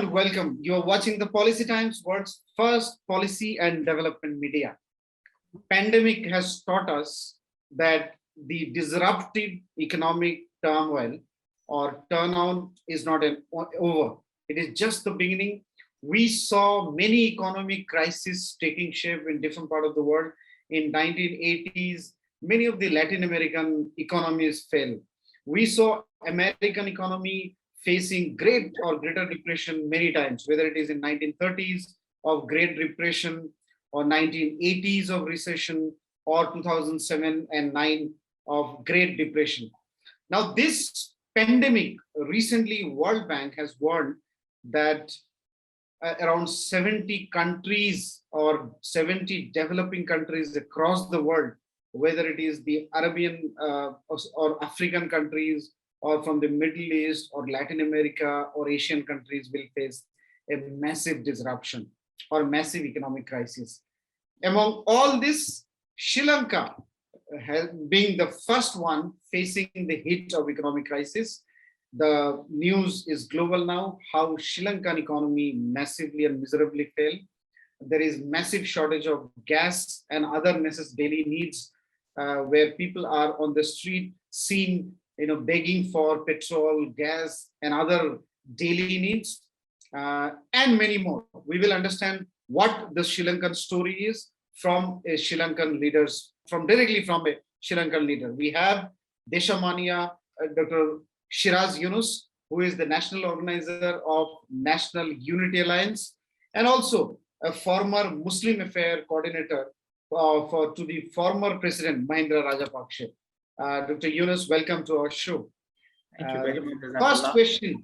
and welcome. You are watching the Policy Times, world's first policy and development media. Pandemic has taught us that the disruptive economic turmoil or turnaround is not over. It is just the beginning. We saw many economic crises taking shape in different parts of the world. In 1980s, many of the Latin American economies fell. We saw American economy facing great or greater depression many times, whether it is in 1930s of Great Depression or 1980s of recession or 2007 and 9 of Great Depression. Now this pandemic, recently World Bank has warned that around 70 countries or 70 developing countries across the world, whether it is the Arabian or African countries or from the Middle East or Latin America or Asian countries, will face a massive disruption or massive economic crisis. Among all this, Sri Lanka being the first one facing the hit of economic crisis. The news is global now, how Sri Lankan economy massively and miserably fell. There is massive shortage of gas and other necessary daily needs, where people are on the street seen begging for petrol, gas, and other daily needs, and many more. We will understand what the Sri Lankan story is from a Sri Lankan leaders, directly from a Sri Lankan leader. We have Deshamanya Dr. Shiraz Yoonus, who is the national organizer of National Unity Alliance, and also a former Muslim Affair coordinator to the former President Mahendra Rajapaksa. Dr. Yoonus, welcome to our show. Thank you very much. First question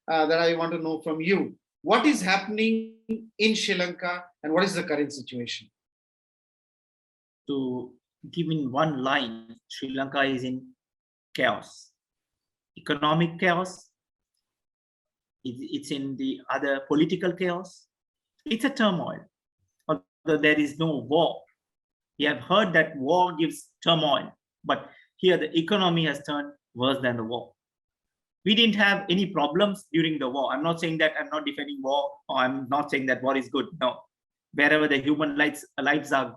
that I want to know from you: what is happening in Sri Lanka and what is the current situation? To give in one line, Sri Lanka is in chaos. Economic chaos. It's in the other political chaos. It's a turmoil. Although there is no war. We have heard that war gives turmoil, but here the economy has turned worse than the war. We didn't have any problems during the war. I'm not saying that I'm not defending war, or I'm not saying that war is good. No. Wherever the human lives are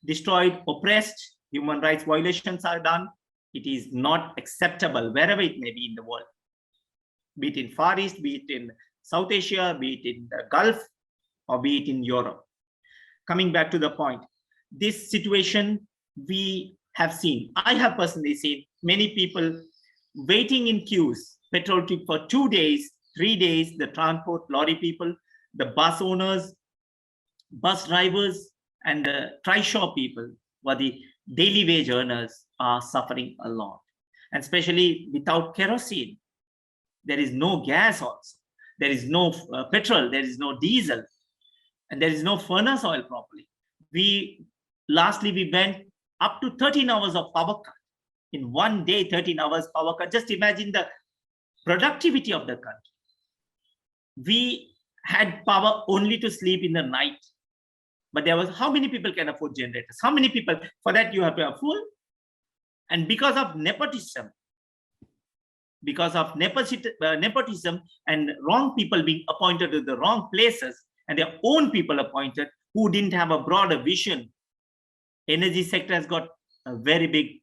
destroyed, oppressed, human rights violations are done, it is not acceptable wherever it may be in the world. Be it in Far East, be it in South Asia, be it in the Gulf, or be it in Europe. Coming back to the point, this situation we have seen, I have personally seen many people waiting in queues, petrol tube for 2 days, 3 days, the transport lorry people, the bus owners, bus drivers, and the trishaw people, who the daily wage earners, are suffering a lot. And especially without kerosene, there is no gas also, there is no petrol, there is no diesel, and there is no furnace oil properly. Lastly, we went up to 13 hours of power cut. In one day, 13 hours power cut. Just imagine the productivity of the country. We had power only to sleep in the night. But there was, how many people can afford generators? How many people? For that, you have to have full. And because of nepotism, and wrong people being appointed to the wrong places, and their own people appointed who didn't have a broader vision, energy sector has got a very big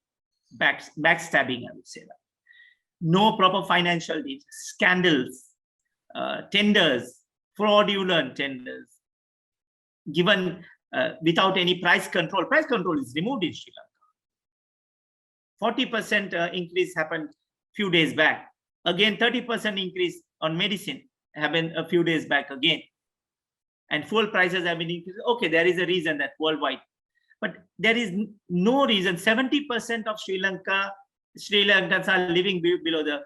backstabbing, I would say that. No proper financial needs, scandals, tenders, fraudulent tenders, given without any price control. Price control is removed in Sri Lanka. 40% increase happened few days back. Again, 30% increase on medicine happened a few days back again. And fuel prices have been increased. Okay, there is a reason that worldwide. But there is no reason. 70% of Sri Lankans are living below the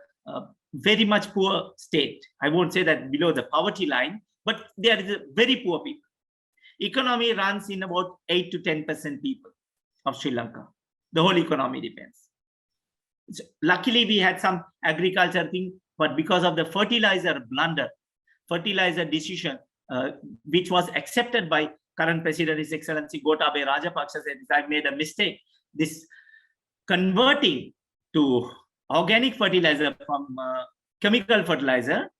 very much poor state. I won't say that below the poverty line, but there is a very poor people. Economy runs in about 8 to 10% people of Sri Lanka. The whole economy depends. So luckily, we had some agriculture thing, but because of the fertilizer blunder, fertilizer decision, which was accepted by current President, His Excellency Gotabaya Rajapaksa, said, I made a mistake. This converting to organic fertilizer from chemical fertilizer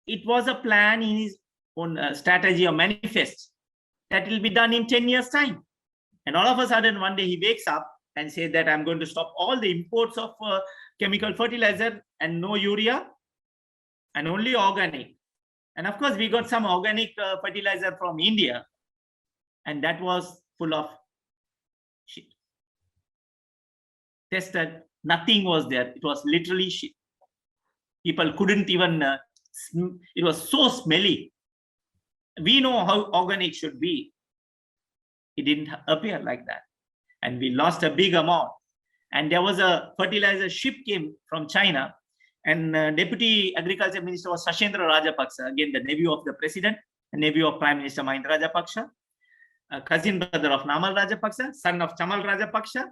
it was a plan in his own strategy or manifest that will be done in 10 years' time. And all of a sudden, one day he wakes up and says that I'm going to stop all the imports of chemical fertilizer and no urea and only organic. And of course, we got some organic fertilizer from India, and that was full of shit. Tested, nothing was there. It was literally shit. People couldn't even, it was so smelly. We know how organic should be. It didn't appear like that. And we lost a big amount. And there was a fertilizer ship came from China, and Deputy Agriculture Minister was Sashendra Rajapaksa, again the nephew of the President, the nephew of Prime Minister Mahinda Rajapaksa, a cousin brother of Namal Rajapaksa, son of Chamal Rajapaksa,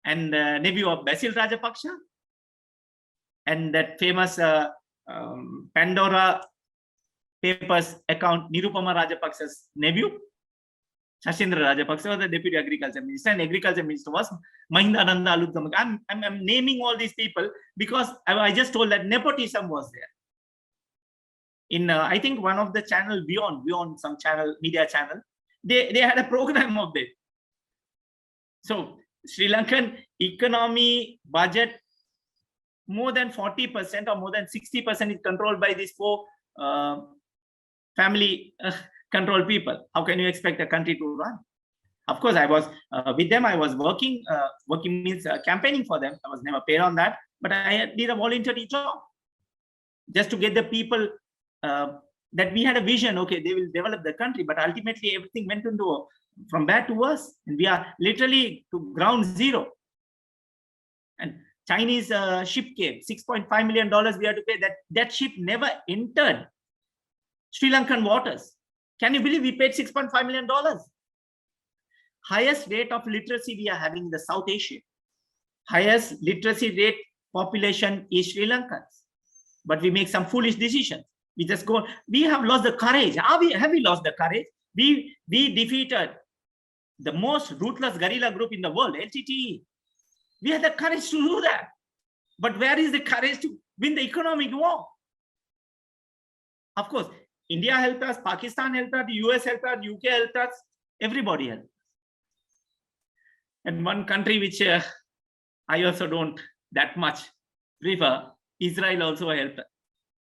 and nephew of Basil Rajapaksa, and that famous Pandora Papers account Nirupama Rajapaksa's nephew. Sashendra Rajapaksa was the Deputy Agriculture Minister, and Agriculture Minister was Mahinda Alugdamaka. I'm naming all these people because I just told that nepotism was there. In I think one of the channel beyond some channel, media channel, they had a program of it. So Sri Lankan economy budget, more than 40% or more than 60% is controlled by these four family control people. How can you expect a country to run? Of course, I was with them. I was working. Working means campaigning for them. I was never paid on that, but I did a voluntary job just to get the people that we had a vision. Okay, they will develop the country, but ultimately everything went into from bad to worse, and we are literally to ground zero. And Chinese ship came, $6.5 million we had to pay. That ship never entered Sri Lankan waters. Can you believe we paid $6.5 million? Highest rate of literacy we are having in the South Asia. Highest literacy rate population is Sri Lankans. But we make some foolish decisions. We just go, we have lost the courage. Have we lost the courage? We defeated the most ruthless guerrilla group in the world, LTTE. We had the courage to do that. But where is the courage to win the economic war? Of course, India helped us, Pakistan helped us, the US helped us, UK helped us, everybody helped us. And one country which I also don't that much prefer, Israel also helped us,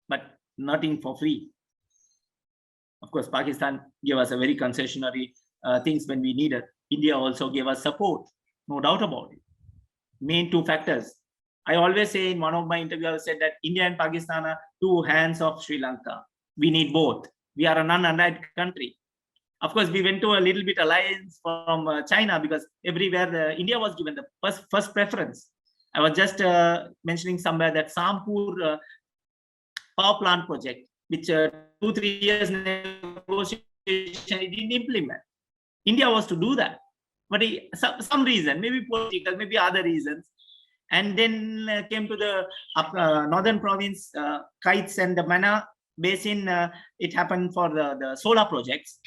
but nothing for free. Of course, Pakistan gave us a very concessionary things when we needed. India also gave us support, no doubt about it. Main two factors. I always say in one of my interviews, I said that India and Pakistan are two hands of Sri Lanka. We need both. We are a non-allied country. Of course, we went to a little bit alliance from China because everywhere India was given the first preference. I was just mentioning somewhere that Sampur power plant project, which 2-3 years negotiation it didn't implement. India was to do that, but some reason, maybe political, maybe other reasons. And then came to the northern province, Kites and the Mana Basin, it happened for the solar projects.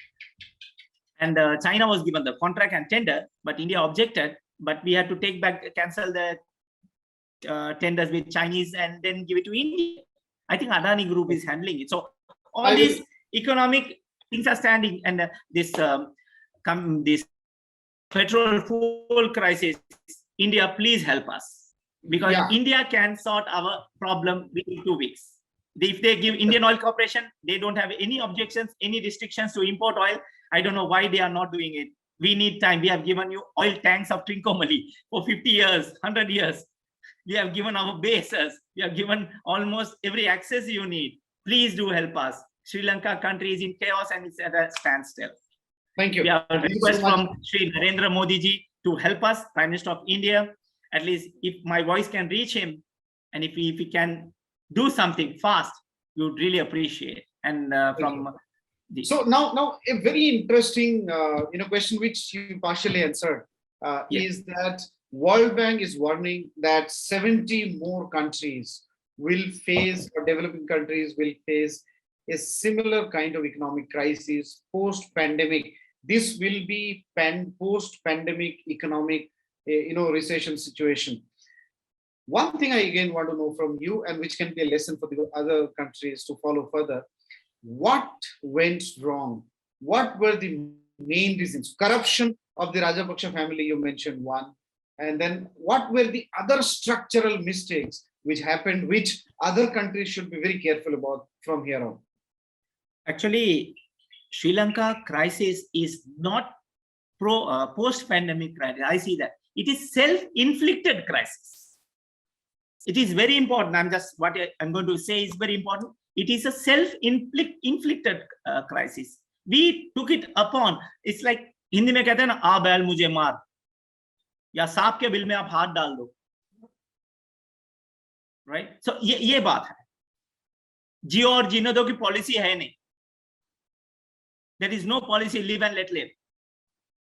And China was given the contract and tender, but India objected. But we had to cancel the tenders with Chinese and then give it to India. I think Adani Group is handling it. So all these economic things are standing, and this petrol fuel crisis, India, please help us, because India can sort our problem within 2 weeks. If they give Indian Oil Corporation, they don't have any objections, any restrictions to import oil. I don't know why they are not doing it. We need time. We have given you oil tanks of Trincomalee for 50 years, 100 years. We have given our bases. We have given almost every access you need. Please do help us. Sri Lanka country is in chaos and it's at a standstill. Thank you. We have a request from Sri Narendra Modi ji to help us, Prime Minister of India. At least if my voice can reach him, and if he can do something fast, we would really appreciate. And so now a very interesting question which you partially answered is that World Bank is warning that 70 more countries will face, or developing countries will face, a similar kind of economic crisis post-pandemic. This will be post-pandemic economic recession situation. One thing I again want to know from you, and which can be a lesson for the other countries to follow further, What went wrong? What were the main reasons? Corruption of the Rajapaksa family, you mentioned one. And then what were the other structural mistakes which happened, which other countries should be very careful about from here on? Actually, Sri Lanka crisis is not post-pandemic crisis. I see that. It is self-inflicted crisis. It is very important. What I'm going to say is very important. It is a self-inflicted crisis. We took it upon. It's like Hindi में कहते हैं ना, आ बैल मुझे मार, या सांप के बिल में आप हाथ डाल दो, right? So ये बात है. जियो और जीने दो की पॉलिसी है नहीं. There is no policy, live and let live.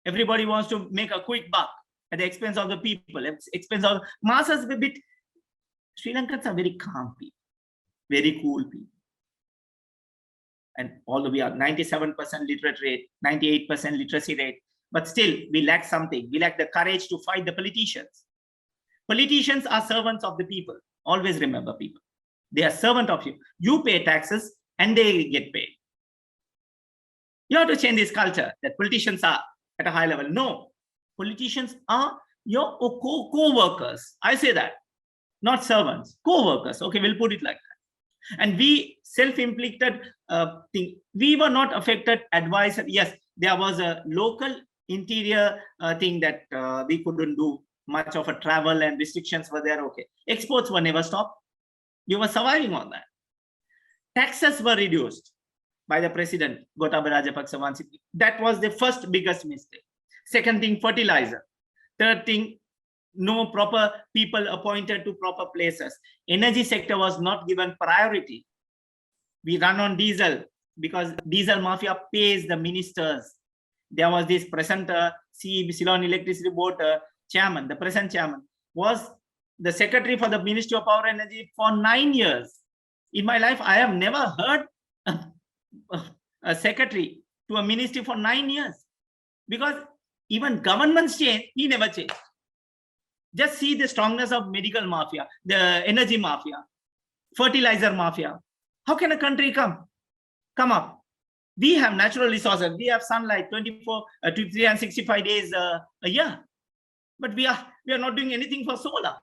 Everybody wants to make a quick buck at the expense of the people, expense of masses. A bit. Sri Lankans are very calm people, very cool people. And although we are 97% literate rate, 98% literacy rate, but still we lack something. We lack the courage to fight the politicians. Politicians are servants of the people. Always remember, people. They are servant of you. You pay taxes and they get paid. You have to change this culture that politicians are at a high level. No, politicians are your co-workers. I say that, not servants, co-workers. Okay, we'll put it like that. And we self-inflicted thing. We were not affected. Advice. Yes, there was a local interior thing that we couldn't do much of a travel, and restrictions were there. Okay, exports were never stopped. You were surviving on that. Taxes were reduced by the president, Gotabaya Rajapaksa once. That was the first biggest mistake. Second thing, fertilizer. Third thing, no proper people appointed to proper places. Energy sector was not given priority. We run on diesel because diesel mafia pays the ministers. There was this present Ceylon Electricity Board chairman, the present chairman, was the secretary for the Ministry of Power and Energy for 9 years. In my life, I have never heard a secretary to a ministry for 9 years, because even governments change, he never changed. Just see the strongness of medical mafia, the energy mafia, fertilizer mafia. How can a country come up? We have natural resources. We have sunlight 24 to 365 days a year, but we are not doing anything for solar.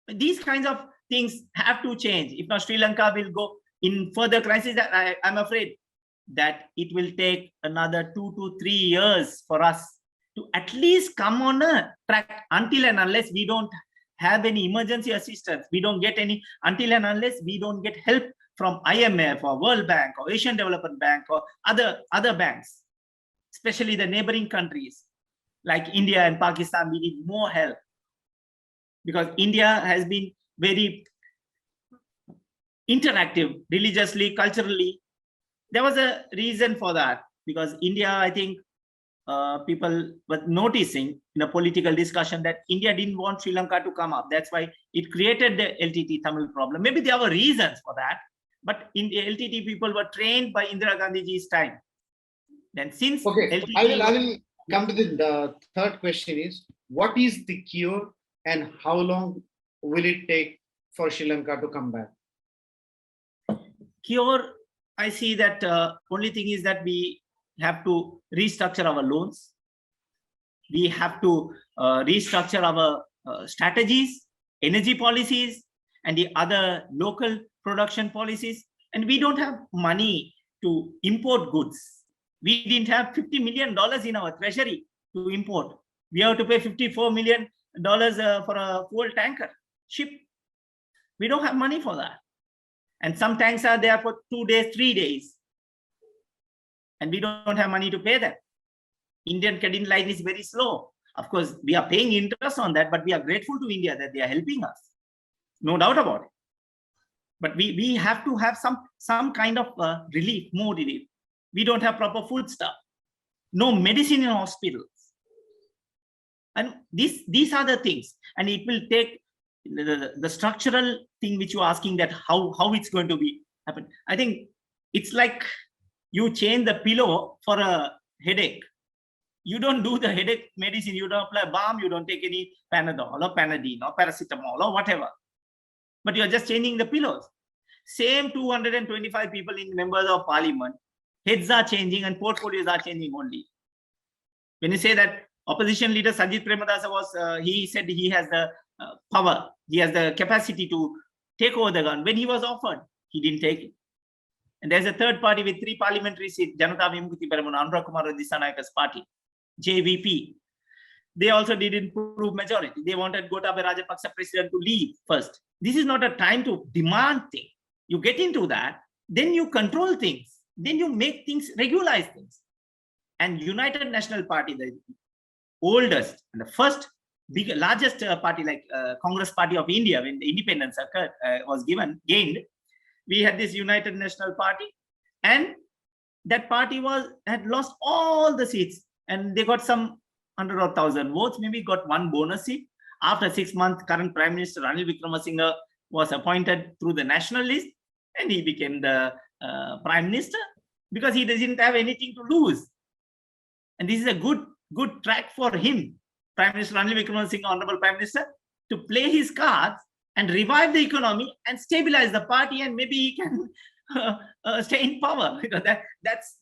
These kinds of things have to change. If not, Sri Lanka will go in further crisis. I'm afraid that it will take another 2 to 3 years for us to at least come on a track, until and unless we don't have any emergency assistance. We don't get any, until and unless we don't get help from IMF or World Bank or Asian Development Bank or other banks, especially the neighboring countries like India and Pakistan. We need more help, because India has been very interactive religiously, culturally. There was a reason for that, because India, I think people were noticing in a political discussion that India didn't want Sri Lanka to come up. That's why it created the LTT Tamil problem. Maybe there were reasons for that, but in the LTT people were trained by Indira Gandhiji's time. Then since okay, LTT, I will come to the third question is, what is the cure and how long will it take for Sri Lanka to come back? Cure, I see that only thing is that we have to restructure our loans. We have to restructure our strategies, energy policies, and the other local production policies. And we don't have money to import goods. We didn't have $50 million in our treasury to import. We have to pay $54 million for a fuel tanker ship. We don't have money for that. And some tanks are there for 2 days, 3 days. And we don't have money to pay them. Indian credit line is very slow. Of course, we are paying interest on that, but we are grateful to India that they are helping us. No doubt about it. But we have to have some kind of relief, more relief. We don't have proper food stuff. No medicine in hospitals. And these are the things. And it will take the structural thing which you're asking, that how it's going to be happen. I think it's like you change the pillow for a headache. You don't do the headache medicine. You don't apply balm. You don't take any Panadol or Panadine or paracetamol or whatever. But you're just changing the pillows. same 225 people in members of parliament, heads are changing and portfolios are changing only. When you say that opposition leader Sajid Premadasa was, he said he has the power, he has the capacity to take over the gun. When he was offered, he didn't take it. And there's a third party with 3 parliamentary seats, Janata Vimukti Peramuna, Anura Kumar Dissanayaka's party, JVP. They also didn't prove majority. They wanted Gotabaya Rajapaksa president to leave first. This is not a time to demand things. You get into that, then you control things, then you make things, regularize things. And United National Party, the oldest and the first largest party, like Congress Party of India, when the independence occurred, was gained, we had this United National Party, and that party had lost all the seats, and they got some 100 or 1,000 votes, maybe got 1 bonus seat. After 6 months, current Prime Minister Ranil Wickremesinghe was appointed through the national list, and he became the Prime Minister because he doesn't have anything to lose. And this is a good track for him, Prime Minister Ranil Wickremesinghe, Honorable Prime Minister, to play his cards and revive the economy and stabilize the party, and maybe he can stay in power. Because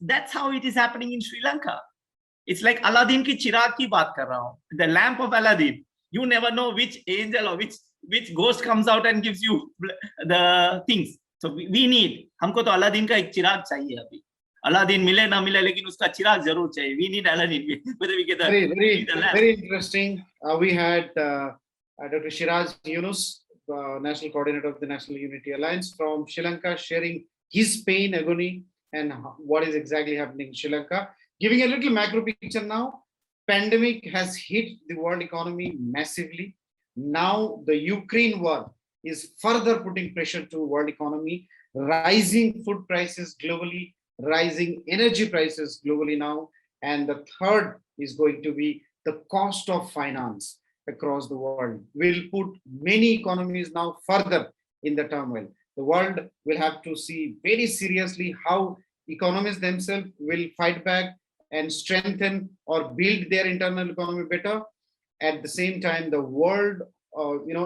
that's how it is happening in Sri Lanka. It's like Aladdin ki chirag ki baat kar raha hu. The lamp of Aladdin. You never know which angel or which ghost comes out and gives you the things. So we need, हमको तो Aladdin का एक चिराग चाहिए अभी. Aladdin मिले ना मिले, लेकिन उसका चिराग जरूर चाहिए. We need Aladdin. Whether we get very interesting. We had Dr. Shiraz Yoonus, National Coordinator of the National Unity Alliance from Sri Lanka, sharing his pain, agony, and what is exactly happening in Sri Lanka. Giving a little macro picture now, pandemic has hit the world economy massively. Now the Ukraine war is further putting pressure to world economy, rising food prices globally, rising energy prices globally now. And the third is going to be the cost of finance across the world will put many economies now further in the turmoil. The world will have to see very seriously how economies themselves will fight back and strengthen or build their internal economy better. At the same time, the world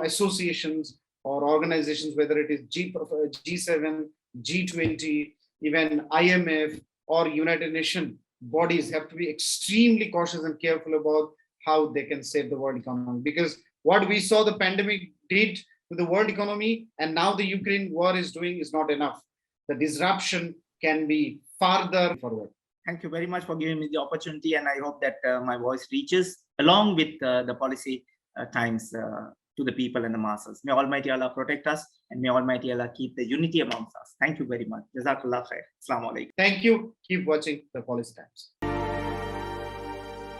associations or organizations, whether it is G7, G20, even IMF or United Nations bodies, have to be extremely cautious and careful about how they can save the world economy. Because what we saw the pandemic did to the world economy and now the Ukraine war is doing is not enough. The disruption can be farther forward. Thank you very much for giving me the opportunity, and I hope that my voice reaches along with the policy times to the people and the masses. May Almighty Allah protect us, and may Almighty Allah keep the unity amongst us. Thank you very much. Jazakallah khair. Assalamu alaikum. Thank you. Keep watching the Policy Times.